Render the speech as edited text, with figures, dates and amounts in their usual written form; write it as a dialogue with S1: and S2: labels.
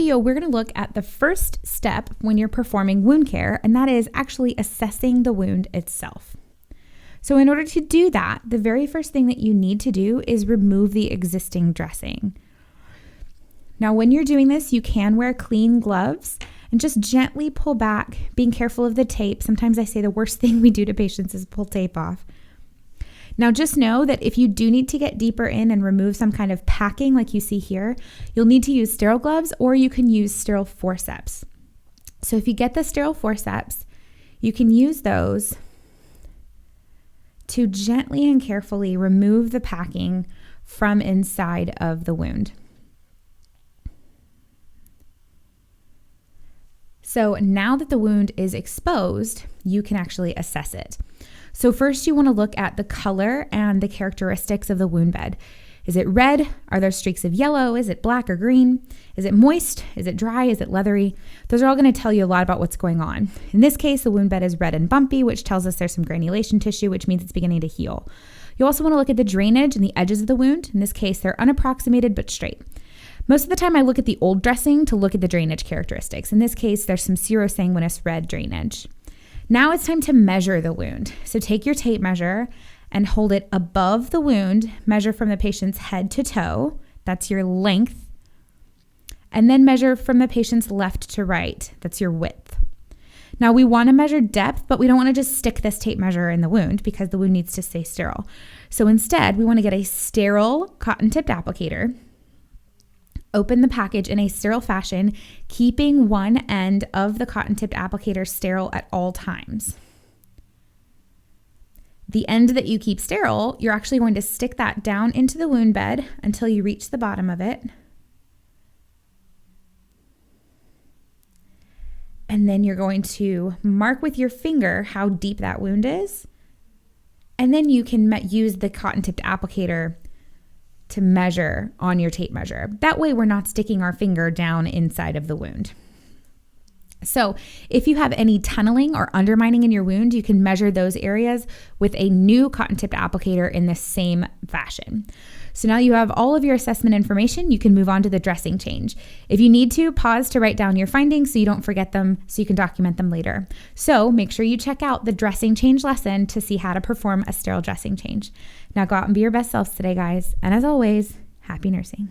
S1: video, we're going to look at the first step when you're performing wound care, and that is actually assessing the wound itself. So in order to do that, the very first thing that you need to do is remove the existing dressing. Now, when you're doing this, you can wear clean gloves and just gently pull back, being careful of the tape. Sometimes I say the worst thing we do to patients is pull tape off. Now, just know that if you do need to get deeper in and remove some kind of packing like you see here, you'll need to use sterile gloves, or you can use sterile forceps. So if you get the sterile forceps, you can use those to gently and carefully remove the packing from inside of the wound. So now that the wound is exposed, you can actually assess it. So first you want to look at the color and the characteristics of the wound bed. Is it red? Are there streaks of yellow? Is it black or green? Is it moist? Is it dry? Is it leathery? Those are all going to tell you a lot about what's going on. In this case, the wound bed is red and bumpy, which tells us there's some granulation tissue, which means it's beginning to heal. You also want to look at the drainage and the edges of the wound. In this case, they're unapproximated but straight. Most of the time I look at the old dressing to look at the drainage characteristics. In this case, there's some serosanguinous red drainage. Now it's time to measure the wound. So take your tape measure and hold it above the wound. Measure from the patient's head to toe. That's your length. And then measure from the patient's left to right. That's your width. Now we want to measure depth, but we don't want to just stick this tape measure in the wound because the wound needs to stay sterile. So instead, we want to get a sterile cotton-tipped applicator. Open the package in a sterile fashion, keeping one end of the cotton-tipped applicator sterile at all times. The end that you keep sterile, you're actually going to stick that down into the wound bed until you reach the bottom of it. And then you're going to mark with your finger how deep that wound is. And then you can use the cotton-tipped applicator to measure on your tape measure. That way we're not sticking our finger down inside of the wound. So if you have any tunneling or undermining in your wound, you can measure those areas with a new cotton-tipped applicator in the same fashion. So now you have all of your assessment information, you can move on to the dressing change. If you need to, pause to write down your findings so you don't forget them, so you can document them later. So make sure you check out the dressing change lesson to see how to perform a sterile dressing change. Now go out and be your best selves today, guys. And as always, happy nursing.